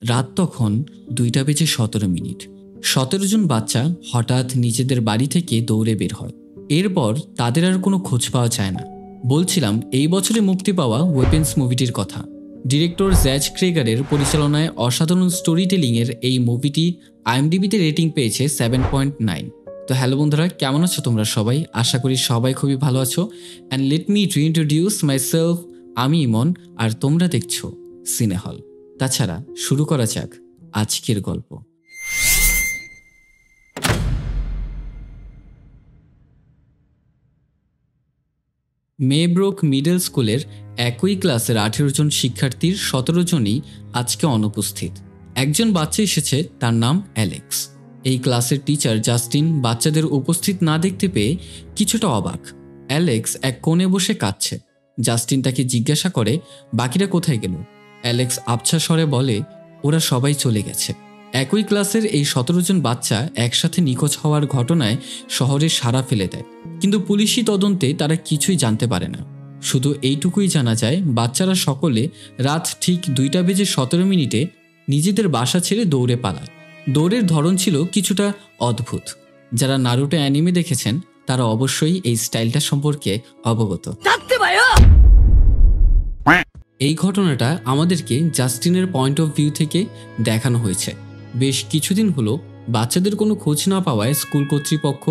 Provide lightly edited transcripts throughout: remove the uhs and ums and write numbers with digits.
রাত তখন 2:17। 17 জন বাচ্চা হঠাৎ নিজেদের বাড়ি থেকে দৌড়ে বের হয়। এরপর তাদের আর কোনো খোঁজ পাওয়া যায় না। বলছিলাম এই বছরে মুক্তি পাওয়া ওয়েপেন্স মুভিটির কথা। ডিরেক্টর জ্যাজ ক্রেগারের পরিচালনায় অসাধারণ স্টোরি টেলিংয়ের এই মুভিটি আইএমডিবিতে রেটিং পেয়েছে 7.9। তো হ্যালো বন্ধুরা, কেমন আছো তোমরা সবাই? আশা করি সবাই খুবই ভালো আছো। And let me রিইন্ট্রোডিউস my self. আমি ইমন, আর তোমরা দেখছো সিনেহল। তাছাড়া শুরু করা যাক আজকের গল্প। মেব্রোক মিডল স্কুলের একই ক্লাসের 18 জন শিক্ষার্থীর 17 জনই আজকে অনুপস্থিত। একজন বাচ্চা এসেছে, তার নাম অ্যালেক্স। এই ক্লাসের টিচার জাস্টিন বাচ্চাদের উপস্থিত না দেখতে পেয়ে কিছুটা অবাক। অ্যালেক্স এক কোণে বসে কাঁদছে। জাস্টিন তাকে জিজ্ঞাসা করে, বাকিরা কোথায় গেল? অ্যালেক্স আবছা স্বরে বলে, ওরা সবাই চলে গেছে। একই ক্লাসের এই 17 জন বাচ্চা একসাথে নিখোঁজ হওয়ার ঘটনায় শহরে সাড়া ফেলে দেয়, কিন্তু পুলিশি তদন্তে তারা কিছুই জানতে পারে না। শুধু এইটুকুই জানা যায়, বাচ্চারা সকলে রাত ঠিক 2:17 নিজেদের বাসা ছেড়ে দৌড়ে পালায়। দৌড়ের ধরন ছিল কিছুটা অদ্ভুত। যারা নারুটো অ্যানিমে দেখেছেন তারা অবশ্যই এই স্টাইলটা সম্পর্কে অবগত। এই ঘটনাটা আমাদেরকে জাস্টিনের পয়েন্ট অফ ভিউ থেকে দেখানো হয়েছে। বেশ কিছুদিন হলো বাচ্চাদের কোনো খোঁজ না পাওয়ায় স্কুল কর্তৃপক্ষ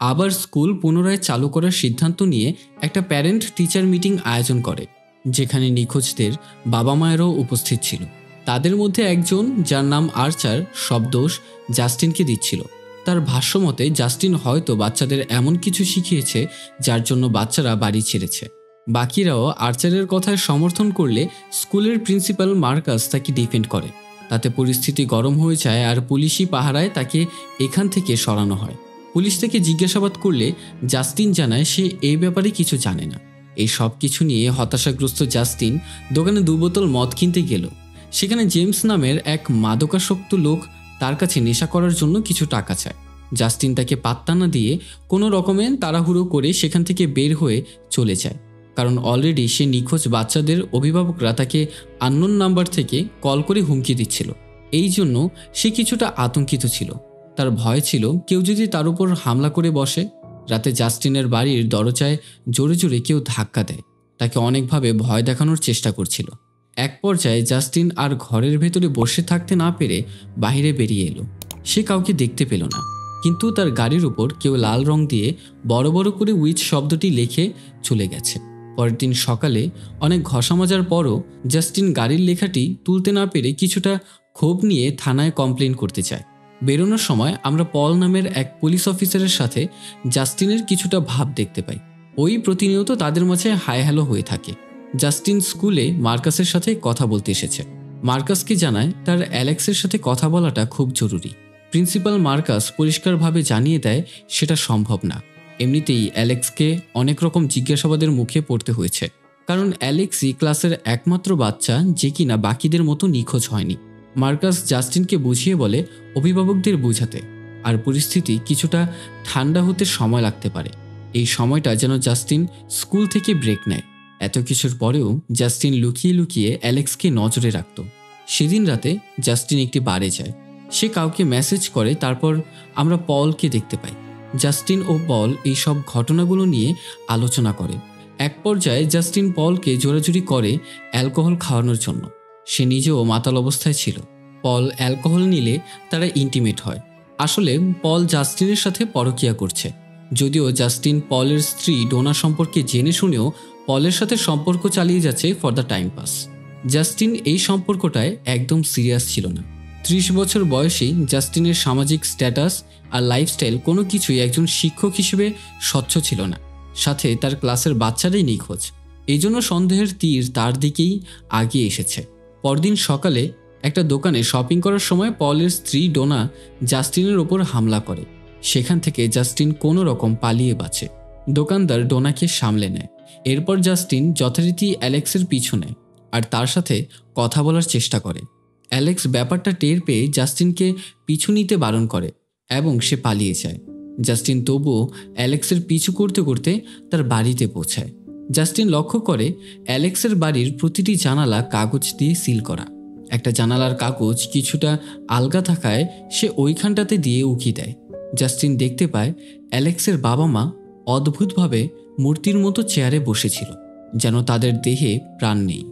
আবার স্কুল পুনরায় চালু করার সিদ্ধান্ত নিয়ে একটা প্যারেন্ট টিচার মিটিং আয়োজন করে, যেখানে নিখোঁজদের বাবা মায়েরও উপস্থিত ছিল। তাদের মধ্যে একজন, যার নাম আর্চার, সব দোষ জাস্টিনকে দিচ্ছিল। তার ভাষ্যমতে জাস্টিন হয়তো বাচ্চাদের এমন কিছু শিখিয়েছে যার জন্য বাচ্চারা বাড়ি ছেড়েছে। বাকিরাও আর্চারের কথায় সমর্থন করলে স্কুলের প্রিন্সিপাল মার্কাস তাকে ডিফেন্ড করে। তাতে পরিস্থিতি গরম হয়ে যায় আর পুলিশি পাহারায় তাকে এখান থেকে সরানো হয়। পুলিশ থেকে জিজ্ঞাসাবাদ করলে জাস্টিন জানায় সে এই ব্যাপারে কিছু জানে না। এই সব কিছু নিয়ে হতাশাগ্রস্ত জাস্টিন দোকানে 2 বোতল মদ কিনতে গেল। সেখানে জেমস নামের এক মাদকাসক্ত লোক তার কাছে নেশা করার জন্য কিছু টাকা চায়। জাস্টিন তাকে পাত্তা না দিয়ে কোনো রকমে তাড়াহুড়ো করে সেখান থেকে বের হয়ে চলে যায়, কারণ অলরেডি সে নিখোঁজ বাচ্চাদের অভিভাবকরা তাকে আননোন নাম্বার থেকে কল করে হুমকি দিচ্ছিল। এই জন্য সে কিছুটা আতঙ্কিত ছিল। তার ভয় ছিল কেউ যদি তার উপর হামলা করে বসে। রাতে জাস্টিনের বাড়ির দরজায় জোরে জোরে কেউ ধাক্কা দেয়, তাকে অনেকভাবে ভয় দেখানোর চেষ্টা করছিল। এক পর্যায়ে জাস্টিন আর ঘরের ভেতরে বসে থাকতে না পেরে বাইরে বেরিয়ে এলো। সে কাউকে দেখতে পেল না, কিন্তু তার গাড়ির উপর কেউ লাল রং দিয়ে বড় বড় করে উইচ শব্দটি লিখে চলে গেছে। পরের দিন সকালে অনেক ঘষা মাজার পরও জাস্টিন গাড়ির লেখাটি তুলতে না পেরে কিছুটা ক্ষোভ নিয়ে থানায় কমপ্লেন করতে চায়। বেরোনোর সময় আমরা পল নামের এক পুলিশ অফিসারের সাথে জাস্টিনের কিছুটা ভাব দেখতে পাই। ওই প্রতিনিয়ত তাদের মাঝে হাই হ্যালো হয়ে থাকে। জাস্টিন স্কুলে মার্কাসের সাথে কথা বলতে এসেছে। মার্কাসকে জানায় তার অ্যালেক্সের সাথে কথা বলাটা খুব জরুরি। প্রিন্সিপাল মার্কাস পরিষ্কারভাবে জানিয়ে দেয় সেটা সম্ভব না। এমনিতেই অ্যালেক্সকে অনেক রকম জিজ্ঞাসাবাদের মুখে পড়তে হয়েছে, কারণ অ্যালেক্সই ক্লাসের একমাত্র বাচ্চা যে কিনা বাকিদের মতো নিখোঁজ হয়নি। মার্কাস জাস্টিনকে বুঝিয়ে বলে অভিভাবকদের বোঝাতে, আর পরিস্থিতি কিছুটা ঠান্ডা হতে সময় লাগতে পারে। এই সময়টা যেন জাস্টিন স্কুল থেকে ব্রেক নেয়। এত কিছুর পরেও জাস্টিন লুকিয়ে লুকিয়ে অ্যালেক্সকে নজরে রাখত। সেদিন রাতে জাস্টিন একটি বারে যায়। সে কাউকে মেসেজ করে, তারপর আমরা পলকে দেখতে পাই। জাস্টিন ও পল এই সব ঘটনাগুলো নিয়ে আলোচনা করে। এক পর্যায়ে জাস্টিন পলকে জোরাজুরি করে অ্যালকোহল খাওয়ানোর জন্য। সে নিজেও মাতাল অবস্থায় ছিল। পল অ্যালকোহল নিলে তারা ইন্টিমেট হয়। আসলে পল জাস্টিনের সাথে পরকীয়া করছে। যদিও জাস্টিন পলের স্ত্রী ডোনা সম্পর্কে জেনে শুনেও পলের সাথে সম্পর্ক চালিয়ে যাচ্ছে for the time pass. Justin এই সম্পর্কটায় একদম সিরিয়াস ছিল না। 30 বছর বয়সেই জাস্টিনের সামাজিক স্ট্যাটাস আর লাইফস্টাইল কোনো কিছুই একজন শিক্ষক হিসেবে স্বচ্ছ ছিল না। সাথে তার ক্লাসের বাচ্চারাই নিখোঁজ। এই জন্য সন্দেহের তীর তার দিকেই আগিয়ে এসেছে। পরদিন সকালে একটা দোকানে শপিং করার সময় পলের স্ত্রী ডোনা জাস্টিনের ওপর হামলা করে। সেখান থেকে জাস্টিন কোনো রকম পালিয়ে বাঁচে। দোকানদার ডোনাকে সামলে নেয়। এরপর জাস্টিন যথারীতি অ্যালেক্সের পিছু নেয় আর তার সাথে কথা বলার চেষ্টা করে। অ্যালেক্স ব্যাপারটা টের পেয়ে জাস্টিনকে পিছু নিতে বারণ করে এবং সে পালিয়ে যায়। জাস্টিন তবুও অ্যালেক্সের পিছু করতে করতে তার বাড়িতে পৌঁছায়। জাস্টিন লক্ষ্য করে অ্যালেক্সের বাড়ির প্রতিটি জানালা কাগজ দিয়ে সিল করা। একটা জানালার কাগজ কিছুটা আলগা থাকায় সে ওইখানটাতে দিয়ে উকি দেয়। জাস্টিন দেখতে পায় অ্যালেক্সের বাবা মা অদ্ভুতভাবে মূর্তির মতো চেয়ারে বসেছিল, যেন তাদের দেহে প্রাণ নেই।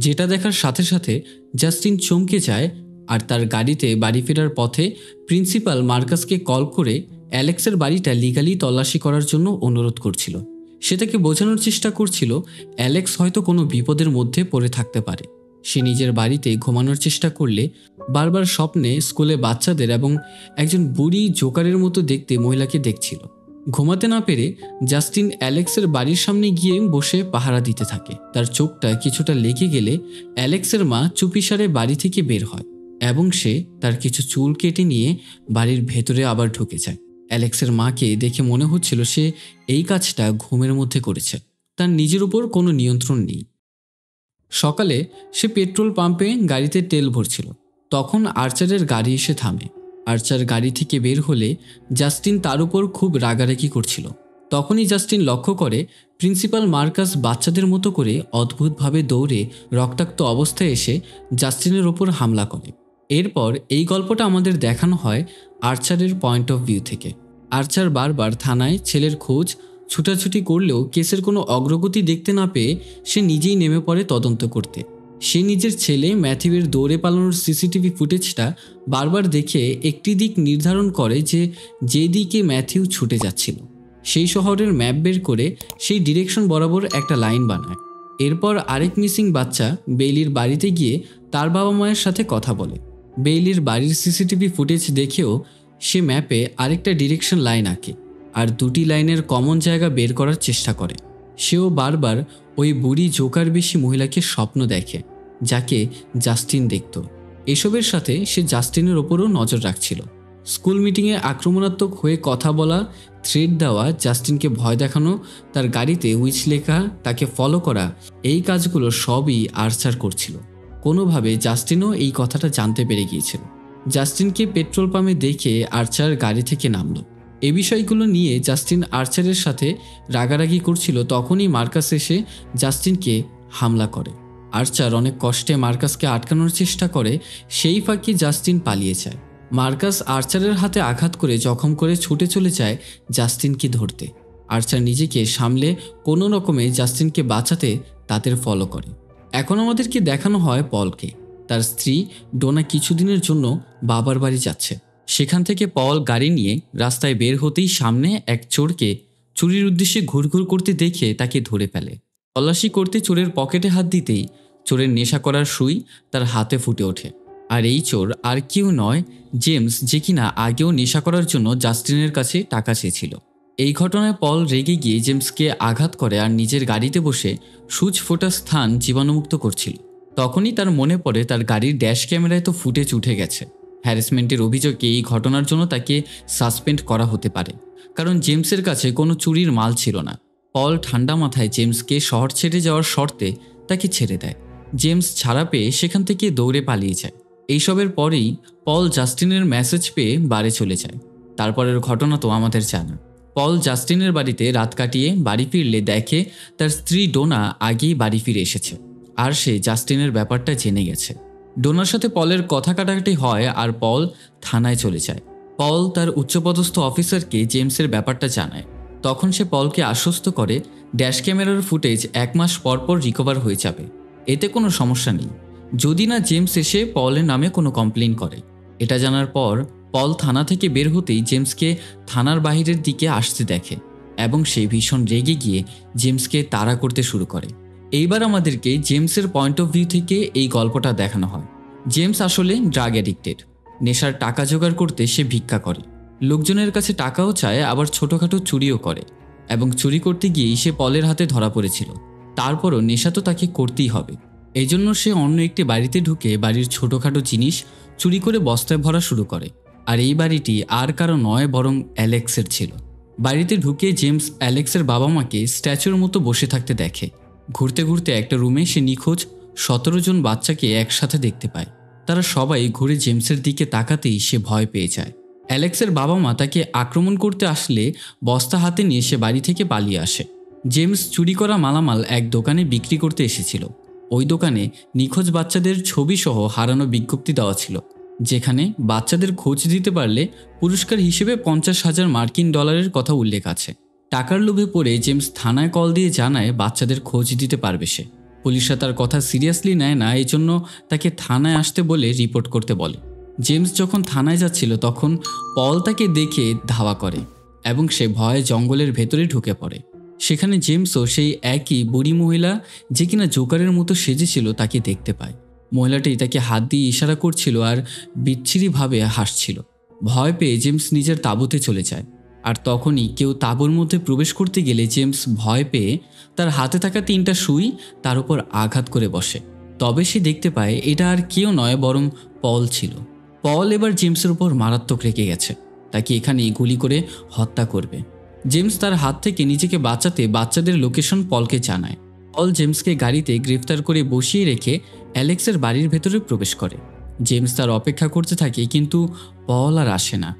যেটা দেখার সাথে সাথে জাস্টিন চমকে যায় আর তার গাড়িতে বাড়ি ফেরার পথে প্রিন্সিপাল মার্কাসকে কল করে অ্যালেক্সের বাড়িটা লিগালি তল্লাশি করার জন্য অনুরোধ করছিল। সে তাকে বোঝানোর চেষ্টা করছিল অ্যালেক্স হয়তো কোনো বিপদের মধ্যে পড়ে থাকতে পারে। সে নিজের বাড়িতে ঘুমানোর চেষ্টা করলে বারবার স্বপ্নে স্কুলে বাচ্চাদের এবং একজন বুড়ি জোকারের মতো দেখতে মহিলাকে দেখছিল। ঘুমাতে না পেরে জাস্টিন অ্যালেক্সের বাড়ির সামনে গিয়ে বসে পাহারা দিতে থাকে। তার চোখটা কিছুটা লেগে গেলে অ্যালেক্সের মা চুপিসারে বাড়ি থেকে বের হয় এবং সে তার কিছু চুল কেটে নিয়ে বাড়ির ভেতরে আবার ঢুকে যায়। অ্যালেক্সের মাকে দেখে মনে হচ্ছিল সে এই কাজটা ঘুমের মধ্যে করেছে, তার নিজের উপর কোনো নিয়ন্ত্রণ নেই। সকালে সে পেট্রোল পাম্পে গাড়িতে তেল ভরছিল, তখন আর্চারের গাড়ি এসে থামে। আর্চার গাড়ি থেকে বের হলে জাস্টিন তার উপর খুব রাগারাগি করছিল। তখনই জাস্টিন লক্ষ্য করে প্রিন্সিপাল মার্কাস বাচ্চাদের মতো করে অদ্ভুতভাবে দৌড়ে রক্তাক্ত অবস্থায় এসে জাস্টিনের ওপর হামলা করে। এরপর এই গল্পটা আমাদের দেখানো হয় আর্চারের পয়েন্ট অফ ভিউ থেকে। আর্চার বারবার থানায় ছেলের খোঁজ ছুটাছুটি করলেও কেসের কোনো অগ্রগতি দেখতে না পেয়ে সে নিজেই নেমে পড়ে তদন্ত করতে। সে নিজের ছেলে ম্যাথিউয়ের দৌড়ে পালানোর সিসিটিভি ফুটেজটা বারবার দেখে একটি দিক নির্ধারণ করে যে দিকে ম্যাথিউ ছুটে যাচ্ছিল সেই শহরের ম্যাপ বের করে সেই ডিরেকশন বরাবর একটা লাইন বানায়। এরপর আরেক মিসিং বাচ্চা বেইলির বাড়িতে গিয়ে তার বাবা মায়ের সাথে কথা বলে। বেইলির বাড়ির সিসিটিভি ফুটেজ দেখেও সে ম্যাপে আরেকটা ডিরেকশন লাইন আঁকে আর দুটি লাইনের কমন জায়গা বের করার চেষ্টা করে। সেও বারবার ওই বুড়ি জোকার বেশি মহিলাকে স্বপ্ন দেখে, যাকে জাস্টিন দেখত। এসবের সাথে সে জাস্টিনের ওপরও নজর রাখছিল। স্কুল মিটিংয়ে আক্রমণাত্মক হয়ে কথা বলা, থ্রেট দেওয়া, জাস্টিনকে ভয় দেখানো, তার গাড়িতে উইচ লেখা, তাকে ফলো করা, এই কাজগুলো সবই আর্চার করছিল। কোনোভাবে জাস্টিনও এই কথাটা জানতে পেরে গিয়েছিল। জাস্টিনকে পেট্রোল পাম্পে দেখে আর্চার গাড়ি থেকে নামল। এই বিষয়গুলো নিয়ে জাস্টিন আর্চারের সাথে রাগারাগি করছিল, তখনই মার্কাস এসে জাস্টিনকে হামলা করে। আর্চার অনেক কষ্টে মার্কাসকে আটকানোর চেষ্টা করে, সেই ফাঁকে জাস্টিন পালিয়ে যায়। মার্কাস আর্চারের হাতে আঘাত করে জখম করে ছুটে চলে যায় জাস্টিনকে ধরতে। আর্চার নিজেকে সামলে কোনো রকমে জাস্টিনকে বাঁচাতে তাদের ফলো করে। এখন আমাদেরকে দেখানো হয় পলকে। তার স্ত্রী ডোনা কিছুদিনের জন্য বাবার বাড়ি যাচ্ছে। সেখান থেকে পল গাড়ি নিয়ে রাস্তায় বের হতেই সামনে এক চোরকে চুরির উদ্দেশ্যে ঘুরঘুর করতে দেখে তাকে ধরে ফেলে। তল্লাশি করতে চোরের পকেটে হাত দিতেই চোরের নেশা করার সুই তার হাতে ফুটে ওঠে। আর এই চোর আর কেউ নয়, জেমস, যে কিনা আগেও নেশা করার জন্য জাস্টিনের কাছে টাকা চেয়েছিল। এই ঘটনায় পল রেগে গিয়ে জেমসকে আঘাত করে আর নিজের গাড়িতে বসে সূচ ফোটা স্থান জীবাণুমুক্ত করছিল। তখনই তার মনে পড়ে তার গাড়ির ড্যাশ ক্যামেরায় তো ফুটেজ উঠে গেছে। হ্যারাসমেন্টের অভিযোগে এই ঘটনার জন্য তাকে সাসপেন্ড করা হতে পারে, কারণ জেমসের কাছে কোনো চুরির মাল ছিল না। পল ঠান্ডা মাথায় জেমসকে শহর ছেড়ে যাওয়ার শর্তে তাকে ছেড়ে দেয়। জেমস ছাড়া পেয়ে সেখান থেকে দৌড়ে পালিয়ে যায়। এইসবের পরেই পল জাস্টিনের মেসেজ পেয়ে বাড়ি চলে যায়। তারপরের ঘটনা তো আমাদের জানা। পল জাস্টিনের বাড়িতে রাত কাটিয়ে বাড়ি ফিরলে দেখে তার স্ত্রী ডোনা আগেই বাড়ি ফিরে এসেছে আর সে জাস্টিনের ব্যাপারটা জেনে গেছে। ডোনার সাথে পলের কথা কাটাকাটি হয় আর পল থানায় চলে যায়। পল তার উচ্চপদস্থ অফিসারকে জেমসের ব্যাপারটা জানায়। তখন সে পলকে আশ্বস্ত করে ড্যাশ ক্যামেরার ফুটেজ 1 মাস পর পর রিকভার হয়ে যাবে, এতে কোনো সমস্যা নেই, যদি না জেমস এসে পলের নামে কোনো কমপ্লেন করে। এটা জানার পর পল থানা থেকে বের হতেই জেমসকে থানার বাহিরের দিকে আসতে দেখে এবং সে ভীষণ রেগে গিয়ে জেমসকে তাড়া করতে শুরু করে। এইবার আমাদেরকে জেমসের পয়েন্ট অফ ভিউ থেকে এই গল্পটা দেখানো হয়। জেমস আসলে ড্রাগ অ্যাডিক্টেড। নেশার টাকা জোগাড় করতে সে ভিক্ষা করে, লোকজনের কাছে টাকাও চায়, আবার ছোটোখাটো চুরিও করে এবং চুরি করতে গিয়েই সে পলের হাতে ধরা পড়েছিল। তারপরও নেশা তো তাকে করতেই হবে। এই জন্য সে অন্য একটি বাড়িতে ঢুকে বাড়ির ছোটোখাটো জিনিস চুরি করে বস্তায় ভরা শুরু করে। আর এই বাড়িটি আর কারো নয় বরং অ্যালেক্সের ছিল। বাড়িতে ঢুকে জেমস অ্যালেক্সের বাবা মাকে স্ট্যাচুর মতো বসে থাকতে দেখে। ঘুরতে ঘুরতে একটা রুমে সে নিখোঁজ 17 জন বাচ্চাকে একসাথে দেখতে পায়। তারা সবাই ঘুরে জেমসের দিকে তাকাতেই সে ভয় পেয়ে যায়। অ্যালেক্সের বাবা মা তাকে আক্রমণ করতে আসলে বস্তা হাতে নিয়ে সে বাড়ি থেকে পালিয়ে আসে। জেমস চুরি করা মালামাল এক দোকানে বিক্রি করতে এসেছিল। ওই দোকানে নিখোঁজ বাচ্চাদের ছবি সহ হারানো বিজ্ঞপ্তি দেওয়া ছিল, যেখানে বাচ্চাদের খোঁজ দিতে পারলে পুরস্কার হিসেবে $50,000 কথা উল্লেখ আছে। টাকার লোভে পড়ে জেমস থানায় কল দিয়ে জানায় বাচ্চাদের খোঁজ দিতে পারবে সে। পুলিশরা তার কথা সিরিয়াসলি নেয় না, এই জন্য তাকে থানায় আসতে বলে রিপোর্ট করতে বলে। জেমস যখন থানায় যাচ্ছিল তখন পল তাকে দেখে ধাওয়া করে এবং সে ভয়ে জঙ্গলের ভেতরে ঢুকে পড়ে। সেখানে জেমসও সেই একই বুড়ি মহিলা যে কিনা জোকারের মতো সেজেছিল তাকে দেখতে পায়। মহিলাটি তাকে হাত দিয়ে ইশারা করছিল আর বিচ্ছিরিভাবে হাসছিল। ভয় পেয়ে জেমস নিজের তাঁবুতে চলে যায়। আর তখনই কেউ তাঁবুর মধ্যে প্রবেশ করতে গেলে জেমস ভয় পেয়ে তার হাতে থাকা 3টা সুই তার উপর আঘাত করে বসে। তবে সে দেখতে পায় এটা আর কেউ নয় বরং পল ছিল। পল এবার জেমসের উপর মারাত্মক রেগে গেছে, তাকে এখানেই গুলি করে হত্যা করবে। জেমস তার হাত থেকে নিজেকে বাঁচাতে বাচ্চাদের লোকেশন পলকে জানায়। পল জেমসকে গাড়িতে গ্রেফতার করে বসিয়ে রেখে অ্যালেক্সের বাড়ির ভেতরে প্রবেশ করে। জেমস তার অপেক্ষা করতে থাকে, কিন্তু পল আর আসে না।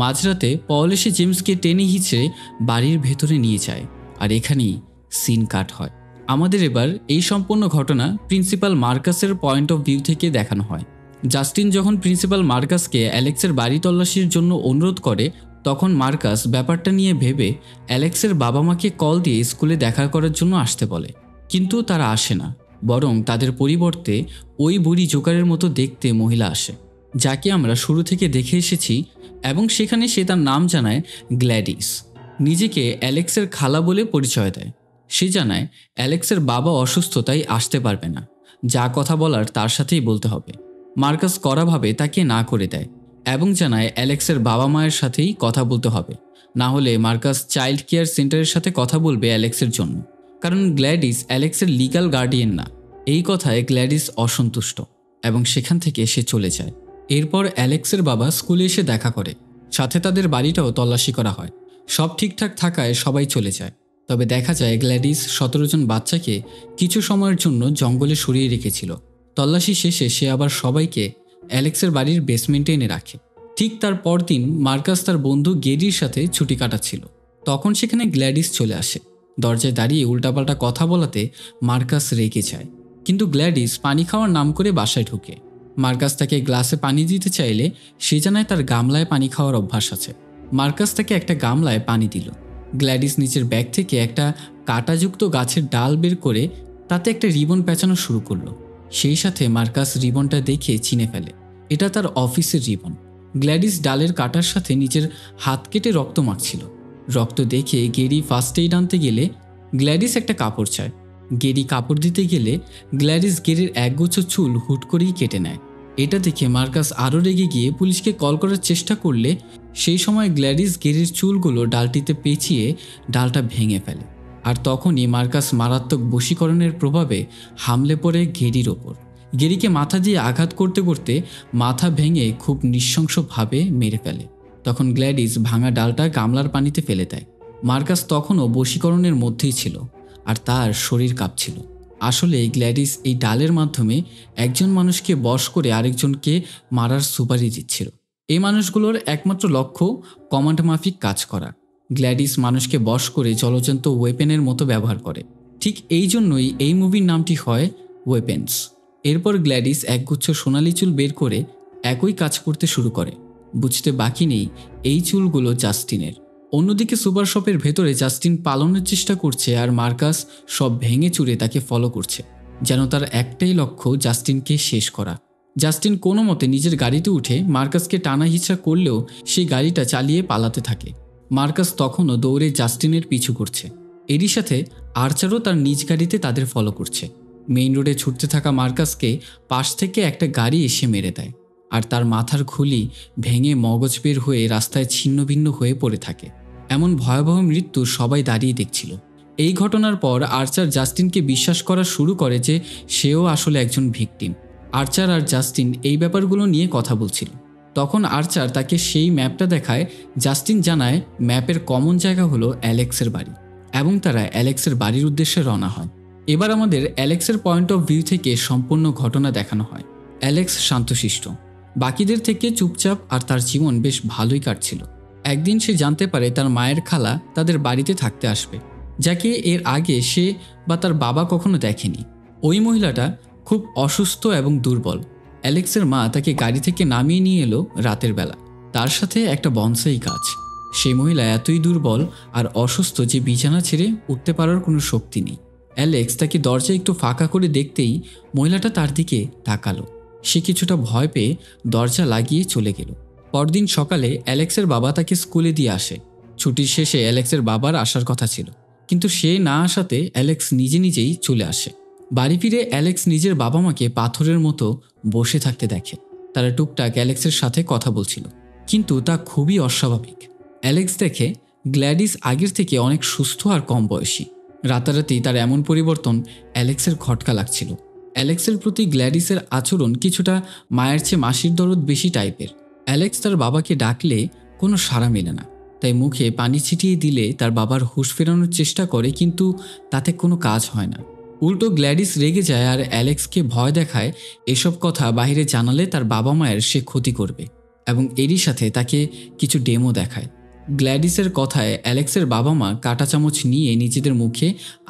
মাঝরাতে পল এসে জেমসকে টেনে হিঁচড়ে বাড়ির ভেতরে নিয়ে যায়, আর এখানেই সিন কাট হয়। আমাদের এবার এই সম্পূর্ণ ঘটনা প্রিন্সিপাল মার্কাসের পয়েন্ট অফ ভিউ থেকে দেখানো হয়। জাস্টিন যখন প্রিন্সিপাল মার্কাসকে অ্যালেক্সের বাড়ি তল্লাশির জন্য অনুরোধ করে, তখন মার্কাস ব্যাপারটা নিয়ে ভেবে অ্যালেক্সের বাবা মাকে কল দিয়ে স্কুলে দেখা করার জন্য আসতে বলে, কিন্তু তারা আসে না। বরং তাদের পরিবর্তে ওই বুড়ি জোকারের মতো দেখতে মহিলা আসে, যাকে আমরা শুরু থেকে দেখে এসেছি, এবং সেখানে সে তার নাম জানায় গ্ল্যাডিস। নিজেকে অ্যালেক্সের খালা বলে পরিচয় দেয়। সে জানায় অ্যালেক্সের বাবা অসুস্থ, তাই আসতে পারবে না, যা কথা বলার তার সাথেই বলতে হবে। মার্কাস কড়াভাবে তাকে না করে দেয় এবং জানায় অ্যালেক্সের বাবা মায়ের সাথেই কথা বলতে হবে, না হলে মার্কাস চাইল্ড কেয়ার সেন্টারের সাথে কথা বলবে অ্যালেক্সের জন্য, কারণ গ্ল্যাডিস অ্যালেক্সের লিগ্যাল গার্ডিয়ান না। এই কথায় গ্ল্যাডিস অসন্তুষ্ট এবং সেখান থেকে সে চলে যায়। এরপর অ্যালেক্সের বাবা স্কুলে এসে দেখা করে, সাথে তাদের বাড়িটাও তল্লাশি করা হয়। সব ঠিকঠাক থাকায় সবাই চলে যায়। তবে দেখা যায় গ্ল্যাডিস 17 জন বাচ্চাকে কিছু সময়ের জন্য জঙ্গলে সরিয়ে রেখেছিল। তল্লাশি শেষে সে আবার সবাইকে অ্যালেক্সের বাড়ির বেসমেন্টে এনে রাখে। ঠিক তার পরদিন মার্কাস তার বন্ধু গেরির সাথে ছুটি কাটাচ্ছিল, তখন সেখানে গ্ল্যাডিস চলে আসে। দরজায় দাঁড়িয়ে উল্টাপাল্টা কথা বলাতে মার্কাস রেগে যায়, কিন্তু গ্ল্যাডিস পানি খাওয়ার নাম করে বাসায় ঢুকে। মার্কাস তাকে গ্লাসে পানি দিতে চাইলে সে জানায় তার গামলায় পানি খাওয়ার অভ্যাস আছে। মার্কাস তাকে একটা গামলায় পানি দিল। গ্ল্যাডিস নিচের ব্যাগ থেকে একটা কাঁটাযুক্ত গাছের ডাল বের করে তাতে একটা রিবন পেঁচানো শুরু করলো। সেই সাথে মার্কাস রিবনটা দেখে চিনে ফেলে এটা তার অফিসের রিবন। গ্ল্যাডিস ডালের কাটার সাথে নিজের হাত কেটে রক্ত মাখছিল। রক্ত দেখে গেরি ফার্স্ট এইড আনতে গেলে গ্ল্যাডিস একটা কাপড় চায়। গেরি কাপড় দিতে গেলে গ্ল্যাডিস গেরির একগুচ্ছ চুল হুট করেই কেটে নেয়। এটা দেখে মার্কাস আরও রেগে গিয়ে পুলিশকে কল করার চেষ্টা করলে সেই সময় গ্ল্যাডিস গেরির চুলগুলো ডালটিতে পেঁচিয়ে ডালটা ভেঙে ফেলে। আর তখনই মার্কাস মারাত্মক বশীকরণের প্রভাবে হামলে পড়ে গেরির ওপর। গেরিকে মাথা দিয়ে আঘাত করতে করতে মাথা ভেঙে খুব নৃশংসভাবে মেরে ফেলে। তখন গ্ল্যাডিস ভাঙা ডালটা গামলার পানিতে ফেলে দেয়। মার্কাস তখনও বশীকরণের মধ্যেই ছিল আর তার শরীর কাঁপছিল। আসলে গ্ল্যাডিস এই ডালের মাধ্যমে একজন মানুষকে বশ করে আরেকজনকে মারার সুপারি দিচ্ছিল। এই মানুষগুলোর একমাত্র লক্ষ্য কমান্ড মাফিক কাজ করা। গ্ল্যাডিস মানুষকে বশ করে জলজন্ত ওয়েপেনের মতো ব্যবহার করে। ঠিক এই জন্যই এই মুভির নামটি হয় ওয়েপেন্স। এরপর গ্ল্যাডিস একগুচ্ছ সোনালি চুল বের করে একই কাজ করতে শুরু করে। বুঝতে বাকি নেই এই চুলগুলো জাস্টিনের। অন্যদিকে সুপার শপের ভেতরে জাস্টিন পালানোর চেষ্টা করছে আর মার্কাস সব ভেঙে চুরে তাকে ফলো করছে, যেন তার একটাই লক্ষ্য জাস্টিনকে শেষ করা। জাস্টিন কোনো মতে নিজের গাড়িতে উঠে মার্কাসকে টানা হিচড়া করলেও সেই গাড়িটা চালিয়ে পালাতে থাকে। মার্কাস তখনও দৌড়ে জাস্টিনের পিছু করছে। এরই সাথে আর্চারও তার নিজ গাড়িতে তাদের ফলো করছে। মেইন রোডে ছুটতে থাকা মার্কাসকে পাশ থেকে একটা গাড়ি এসে মেরে দেয় আর তার মাথার খুলি ভেঙে মগজ বের হয়ে রাস্তায় ছিন্নভিন্ন হয়ে পড়ে থাকে। এমন ভয়াবহ মৃত্যু সবাই দাঁড়িয়ে দেখছিল। এই ঘটনার পর আর্চার জাস্টিনকে বিশ্বাস করা শুরু করে যে সেও আসলে একজন ভিকটিম। আর্চার আর জাস্টিন এই ব্যাপারগুলো নিয়ে কথা বলছিল। তখন আর্চার তাকে সেই ম্যাপটা দেখায়। জাস্টিন জানায় ম্যাপের কমন জায়গা হলো অ্যালেক্সের বাড়ি এবং তারা অ্যালেক্সের বাড়ির উদ্দেশ্যে রওনা হয়। এবার আমাদের অ্যালেক্সের পয়েন্ট অফ ভিউ থেকে সম্পূর্ণ ঘটনা দেখানো হয়। অ্যালেক্স শান্তশিষ্ট, বাকিদের থেকে চুপচাপ, আর তার জীবন বেশ ভালোই কাটছিল। একদিন সে জানতে পারে তার মায়ের খালা তাদের বাড়িতে থাকতে আসবে, যাকে এর আগে সে বা তার বাবা কখনো দেখেনি। ওই মহিলাটা খুব অসুস্থ এবং দুর্বল। অ্যালেক্সের মা তাকে গাড়ি থেকে নামিয়ে নিয়ে এলো রাতের বেলা, তার সাথে একটা বনসাই গাছ। সেই মহিলা এতই দুর্বল আর অসুস্থ যে বিছানা ছেড়ে উঠতে পারার কোনো শক্তি নেই। অ্যালেক্স তাকে দরজা একটু ফাঁকা করে দেখতেই মহিলাটা তার দিকে তাকালো। সে কিছুটা ভয় পেয়ে দরজা লাগিয়ে চলে গেল। পরদিন সকালে অ্যালেক্সের বাবা তাকে স্কুলে দিয়ে আসে। ছুটির শেষে অ্যালেক্সের বাবার আসার কথা ছিল, কিন্তু সে না আসাতে অ্যালেক্স নিজে নিজেই চলে আসে। বাড়ি ফিরে অ্যালেক্স নিজের বাবা মাকে পাথরের মতো বসে থাকতে দেখে। তারা টুকটাক অ্যালেক্সের সাথে কথা বলছিল, কিন্তু তা খুবই অস্বাভাবিক। অ্যালেক্স দেখে গ্ল্যাডিস আগের থেকে অনেক সুস্থ আর কম বয়সী। রাতারাতি তার এমন পরিবর্তন অ্যালেক্সের খটকা লাগছিল। অ্যালেক্সের প্রতি গ্ল্যাডিসের আচরণ কিছুটা মায়ের চেয়ে মাসির দরদ বেশি টাইপের। অ্যালেক্স তার বাবাকে ডাকলে কোনো সাড়া মেলে না, তাই মুখে পানি ছিটিয়ে দিলে তার বাবার হুঁশ ফেরানোর চেষ্টা করে, কিন্তু তাতে কোনো কাজ হয় না। উল্টো গ্ল্যাডিস রেগে যায় আর অ্যালেক্সকে ভয় দেখায় এসব কথা বাইরে জানালে তার বাবা মায়ের সে ক্ষতি করবে, এবং এরই সাথে তাকে কিছু ডেমো দেখায়। গ্ল্যাডিসের কথায় অ্যালেক্সের বাবা মা কাঁটা চামচ নিয়ে নিজেদের মুখে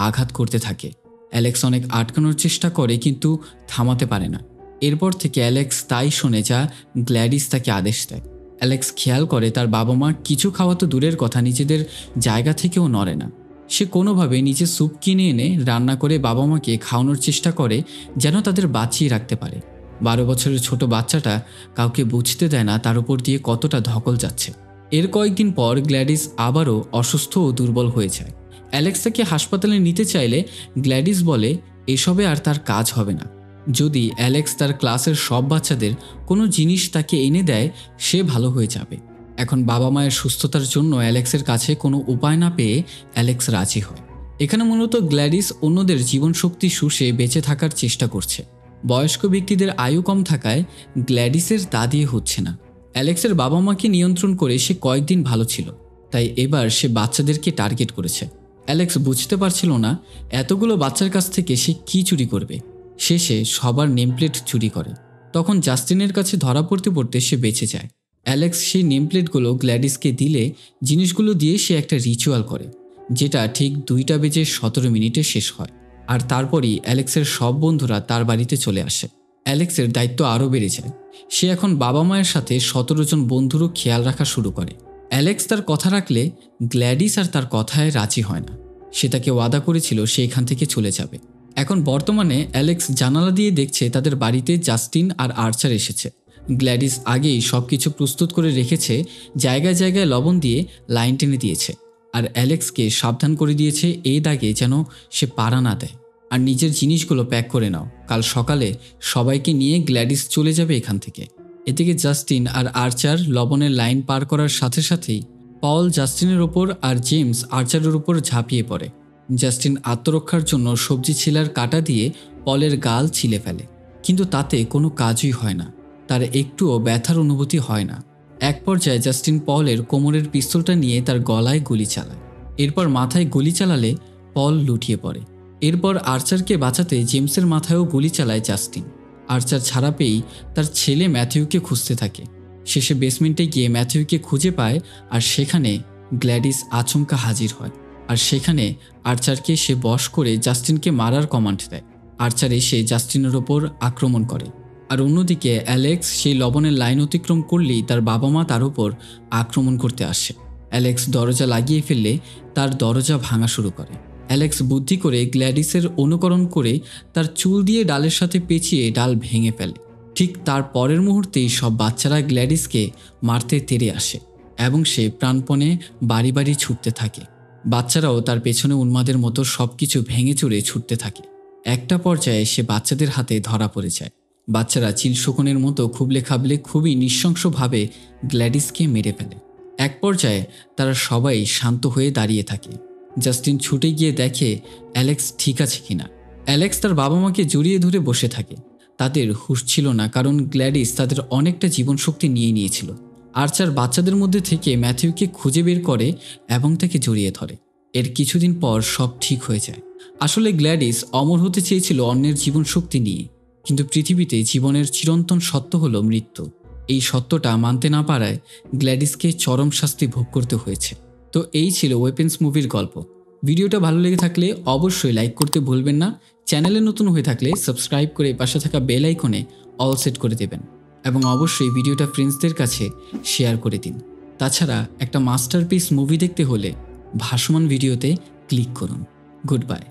আঘাত করতে থাকে। অ্যালেক্স অনেক আটকানোর চেষ্টা করে, কিন্তু থামাতে পারে না। এরপর থেকে অ্যালেক্স তাই শোনে যা গ্ল্যাডিস তাকে আদেশ দেয়। অ্যালেক্স খেয়াল করে তার বাবা মা কিছু খাওয়া তো দূরের কথা, নিজেদের জায়গা থেকেও নড়ে না। সে কোনোভাবে নিজে স্যুপ কিনে এনে রান্না করে বাবা মাকে খাওয়ানোর চেষ্টা করে, যেন তাদের বাঁচিয়ে রাখতে পারে। 12 বছরের ছোট বাচ্চাটা কাউকে বুঝতে দেয় না তার উপর দিয়ে কতটা ধকল যাচ্ছে। এর কয়েকদিন পর গ্ল্যাডিস আবারও অসুস্থ ও দুর্বল হয়ে যায়। অ্যালেক্স তাকে হাসপাতালে নিতে চাইলে গ্ল্যাডিস বলে এসবে আর তার কাজ হবে না। যদি অ্যালেক্স তার ক্লাসের সব বাচ্চাদের কোনো জিনিস তাকে এনে দেয়, সে ভালো হয়ে যাবে। এখন বাবা মায়ের সুস্থতার জন্য অ্যালেক্সের কাছে কোনো উপায় না পেয়ে অ্যালেক্স রাজি হয়। এখানে মূলত গ্ল্যাডিস অন্যদের জীবনশক্তি শুষে বেঁচে থাকার চেষ্টা করছে। বয়স্ক ব্যক্তিদের আয়ু কম থাকায় গ্ল্যাডিসের তা দিয়ে হচ্ছে না। অ্যালেক্সের বাবা মাকে নিয়ন্ত্রণ করে সে কয়েকদিন ভালো ছিল, তাই এবার সে বাচ্চাদেরকে টার্গেট করেছে। অ্যালেক্স বুঝতে পারছিল না এতগুলো বাচ্চার কাছ থেকে সে কী চুরি করবে। শেষে সবার নেমপ্লেট চুরি করে। তখন জাস্টিনের কাছে ধরা পড়তে পড়তে সে বেঁচে যায়। অ্যালেক্স সেই নেমপ্লেটগুলো গ্ল্যাডিসকে দিলে জিনিসগুলো দিয়ে সে একটা রিচুয়াল করে, যেটা ঠিক 2:17 শেষ হয়। আর তারপরই অ্যালেক্সের সব বন্ধুরা তার বাড়িতে চলে আসে। অ্যালেক্সের দায়িত্ব আরও বেড়ে যায়। সে এখন বাবা মায়ের সাথে 17 জন বন্ধুরও খেয়াল রাখা শুরু করে। অ্যালেক্স তার কথা রাখলে গ্ল্যাডিস আর তার কথায় রাজি হয় না। সে তাকে ওয়াদা করেছিল সে এখান থেকে চলে যাবে। এখন বর্তমানে অ্যালেক্স জানালা দিয়ে দেখছে তাদের বাড়িতে জাস্টিন আর আর্চার এসেছে। গ্ল্যাডিস আগেই সব কিছু প্রস্তুত করে রেখেছে, জায়গায় জায়গায় লবণ দিয়ে লাইন টেনে দিয়েছে, আর অ্যালেক্সকে সাবধান করে দিয়েছে এই দাগে যেন সে পাড়া না দেয়। আর নিজের জিনিসগুলো প্যাক করে নাও, কাল সকালে সবাইকে নিয়ে গ্ল্যাডিস চলে যাবে এখান থেকে। এদিকে জাস্টিন আর আর্চার লবণের লাইন পার করার সাথে সাথেই পল জাস্টিনের ওপর আর জেমস আর্চারের উপর ঝাঁপিয়ে পড়ে। জাস্টিন আত্মরক্ষার জন্য সবজি ছিলার কাঁটা দিয়ে পলের গাল ছিলে ফেলে, কিন্তু তাতে কোনো কাজই হয় না। তার একটুও ব্যথার অনুভূতি হয় না। এক পর্যায়ে জাস্টিন পলের কোমরের পিস্তলটা নিয়ে তার গলায় গুলি চালায়। এরপর মাথায় গুলি চালালে পল লুটিয়ে পড়ে। এরপর আর্চারকে বাঁচাতে জেমসের মাথায়ও গুলি চালায় জাস্টিন। আর্চার ছাড়া পেয়েই তার ছেলে ম্যাথিউকে খুঁজতে থাকে। শেষে বেসমেন্টে গিয়ে ম্যাথিউকে খুঁজে পায়, আর সেখানে গ্ল্যাডিস আচমকা হাজির হয়। আর সেখানে আর্চারকে সে বশ করে জাস্টিনকে মারার কমান্ড দেয়। আর্চার এসে জাস্টিনের ওপর আক্রমণ করে। আর অন্যদিকে অ্যালেক্স সেই লবণের লাইন অতিক্রম করলেই তার বাবা মা তার উপর আক্রমণ করতে আসে। অ্যালেক্স দরজা লাগিয়ে ফেললে তার দরজা ভাঙা শুরু করে। অ্যালেক্স বুদ্ধি করে গ্ল্যাডিসের অনুকরণ করে তার চুল দিয়ে ডালের সাথে পেঁচিয়ে ডাল ভেঙে ফেলে। ঠিক তার পরের মুহূর্তেই সব বাচ্চারা গ্ল্যাডিসকে মারতে তেড়ে আসে এবং সে প্রাণপণে বাড়ি বাড়ি ছুটতে থাকে। বাচ্চারাও তার পেছনে উন্মাদের মতো সব কিছু ভেঙে চুরে ছুটতে থাকে। একটা পর্যায়ে সে বাচ্চাদের হাতে ধরা পড়ে যায়। বাচ্চারা চিলশকুনের মতো খুবলে খাবলে খুবই নৃশংসভাবে গ্ল্যাডিসকে মেরে ফেলে। এক পর্যায়ে তারা সবাই শান্ত হয়ে দাঁড়িয়ে থাকে। জাস্টিন ছুটে গিয়ে দেখে অ্যালেক্স ঠিক আছে কিনা। অ্যালেক্স তার বাবা মাকে জড়িয়ে ধরে বসে থাকে। তাদের হুঁশ ছিল না, কারণ গ্ল্যাডিস তাদের অনেকটা জীবনশক্তি নিয়ে নিয়েছিল। আর্চার বাচ্চাদের মধ্যে থেকে ম্যাথিউকে খুঁজে বের করে এবং তাকে জড়িয়ে ধরে। এর কিছুদিন পর সব ঠিক হয়ে যায়। আসলে গ্ল্যাডিস অমর হতে চেয়েছিল অন্যের জীবনশক্তি নিয়ে, কিন্তু পৃথিবীতে জীবনের চিরন্তন সত্য হলো মৃত্যু। এই সত্যটা মানতে না পারায় গ্ল্যাডিসকে চরম শাস্তি ভোগ করতে হয়েছে। তো এই ছিল ওয়েপেন্স মুভির গল্প। ভিডিওটা ভালো লেগে থাকলে অবশ্যই লাইক করতে ভুলবেন না। চ্যানেলে নতুন হয়ে থাকলে সাবস্ক্রাইব করে পাশে থাকা বেল আইকনে অল সেট করে দেবেন এবং অবশ্যই ভিডিওটা ফ্রেন্ডসদের কাছে শেয়ার করে দিন। তাছাড়া একটা মাস্টারপিস মুভি দেখতে হলে ভাসমান ভিডিওতে ক্লিক করুন। Good bye.